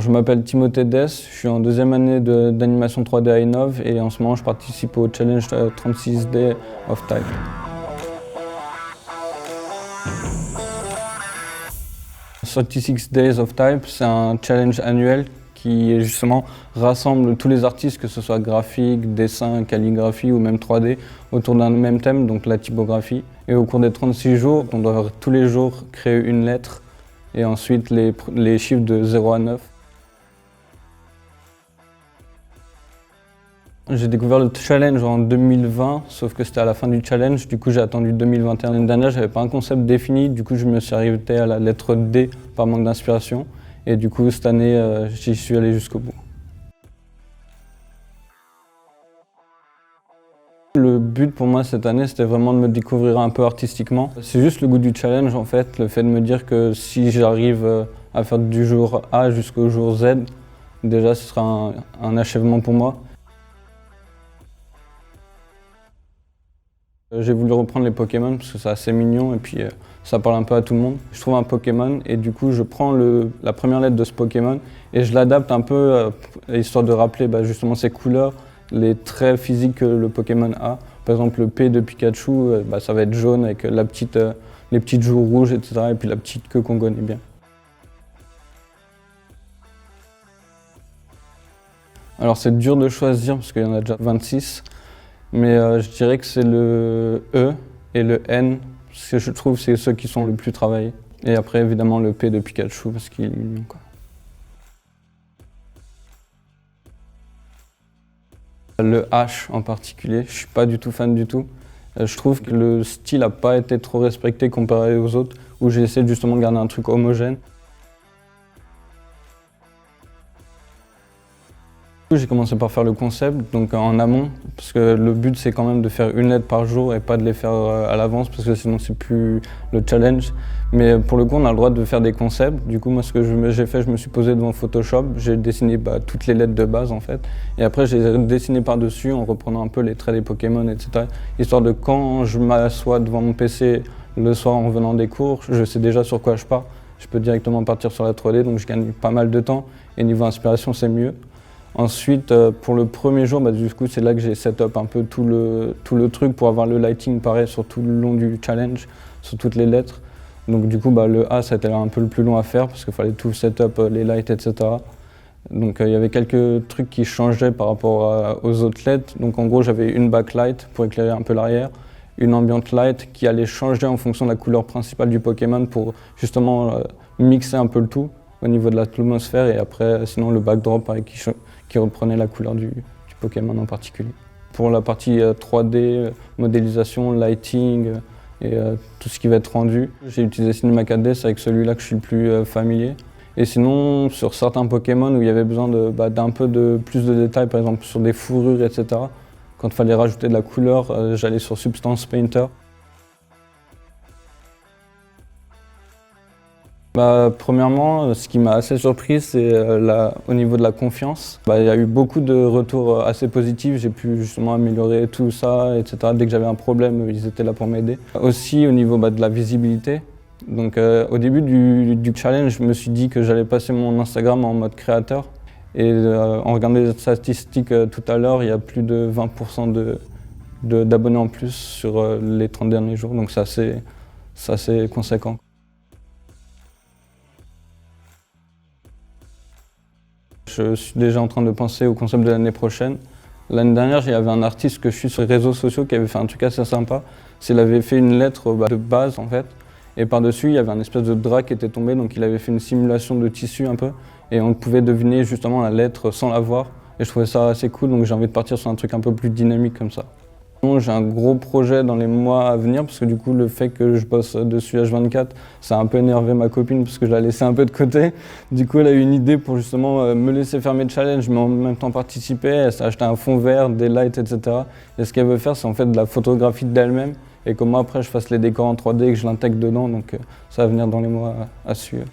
Je m'appelle Timothée Dess, je suis en deuxième année d'animation 3D à Innov et en ce moment je participe au challenge 36 Days of Type. 36 Days of Type, c'est un challenge annuel qui justement rassemble tous les artistes, que ce soit graphique, dessin, calligraphie ou même 3D, autour d'un même thème, donc la typographie. Et au cours des 36 jours, on doit tous les jours créer une lettre et ensuite les chiffres de 0 à 9. J'ai découvert le challenge en 2020, sauf que c'était à la fin du challenge, du coup j'ai attendu 2021. L'année dernière, j'avais pas un concept défini, du coup je me suis arrêté à la lettre D par manque d'inspiration. Et du coup cette année, j'y suis allé jusqu'au bout. Le but pour moi cette année, c'était vraiment de me découvrir un peu artistiquement. C'est juste le goût du challenge en fait, le fait de me dire que si j'arrive à faire du jour A jusqu'au jour Z, déjà ce sera un achèvement pour moi. J'ai voulu reprendre les Pokémon parce que c'est assez mignon et puis ça parle un peu à tout le monde. Je trouve un Pokémon et du coup je prends la première lettre de ce Pokémon et je l'adapte un peu histoire de rappeler justement ses couleurs, les traits physiques que le Pokémon a. Par exemple le P de Pikachu, ça va être jaune avec les petites joues rouges, etc. et puis la petite queue qu'on connaît bien. Alors c'est dur de choisir parce qu'il y en a déjà 26. Mais je dirais que c'est le E et le N, parce que je trouve que c'est ceux qui sont le plus travaillés. Et après, évidemment, le P de Pikachu, parce qu'il est mignon, quoi. Le H en particulier, je suis pas du tout fan du tout. Je trouve que le style n'a pas été trop respecté comparé aux autres, où j'ai essayé justement de garder un truc homogène. J'ai commencé par faire le concept, donc en amont, parce que le but c'est quand même de faire une lettre par jour et pas de les faire à l'avance, parce que sinon c'est plus le challenge. Mais pour le coup, on a le droit de faire des concepts. Du coup, moi ce que j'ai fait, je me suis posé devant Photoshop, j'ai dessiné toutes les lettres de base en fait, et après j'ai dessiné par-dessus en reprenant un peu les traits des Pokémon, etc. Histoire de quand je m'assois devant mon PC le soir en revenant des cours, je sais déjà sur quoi je pars. Je peux directement partir sur la 3D, donc je gagne pas mal de temps, et niveau inspiration c'est mieux. Ensuite, pour le premier jour, du coup, c'est là que j'ai set up un peu tout le truc pour avoir le lighting pareil sur tout le long du challenge, sur toutes les lettres. Donc du coup, le A, ça a été un peu le plus long à faire parce qu'il fallait tout set up, les lights, etc. Donc il y avait quelques trucs qui changeaient par rapport aux autres lettres. Donc en gros, j'avais une backlight pour éclairer un peu l'arrière, une ambient light qui allait changer en fonction de la couleur principale du Pokémon pour justement mixer un peu le tout au niveau de l'atmosphère, et après sinon le backdrop qui reprenait la couleur du Pokémon en particulier. Pour la partie 3D, modélisation, lighting et tout ce qui va être rendu, j'ai utilisé Cinema 4D, c'est avec celui-là que je suis le plus familier. Et sinon, sur certains Pokémon où il y avait besoin d'un peu plus de détails, par exemple sur des fourrures, etc., quand il fallait rajouter de la couleur, j'allais sur Substance Painter. Premièrement, ce qui m'a assez surpris, c'est au niveau de la confiance. Il y a eu beaucoup de retours assez positifs, j'ai pu justement améliorer tout ça, etc. Dès que j'avais un problème, ils étaient là pour m'aider. Aussi au niveau de la visibilité. Donc au début du challenge, je me suis dit que j'allais passer mon Instagram en mode créateur. Et en regardant les statistiques tout à l'heure, il y a plus de 20% d'abonnés en plus sur les 30 derniers jours, donc c'est assez conséquent. Je suis déjà en train de penser au concept de l'année prochaine. L'année dernière, il y avait un artiste que je suis sur les réseaux sociaux qui avait fait un truc assez sympa. Il avait fait une lettre de base en fait, et par-dessus il y avait un espèce de drap qui était tombé, donc il avait fait une simulation de tissu un peu, et on pouvait deviner justement la lettre sans la voir. Et je trouvais ça assez cool, donc j'ai envie de partir sur un truc un peu plus dynamique comme ça. J'ai un gros projet dans les mois à venir parce que du coup le fait que je bosse dessus H24, ça a un peu énervé ma copine parce que je l'ai laissé un peu de côté. Du coup elle a eu une idée pour justement me laisser faire mes challenges mais en même temps participer. Elle s'est acheté un fond vert, des lights, etc. Et ce qu'elle veut faire c'est en fait de la photographie d'elle-même et que moi après je fasse les décors en 3D et que je l'intègre dedans, donc ça va venir dans les mois à suivre.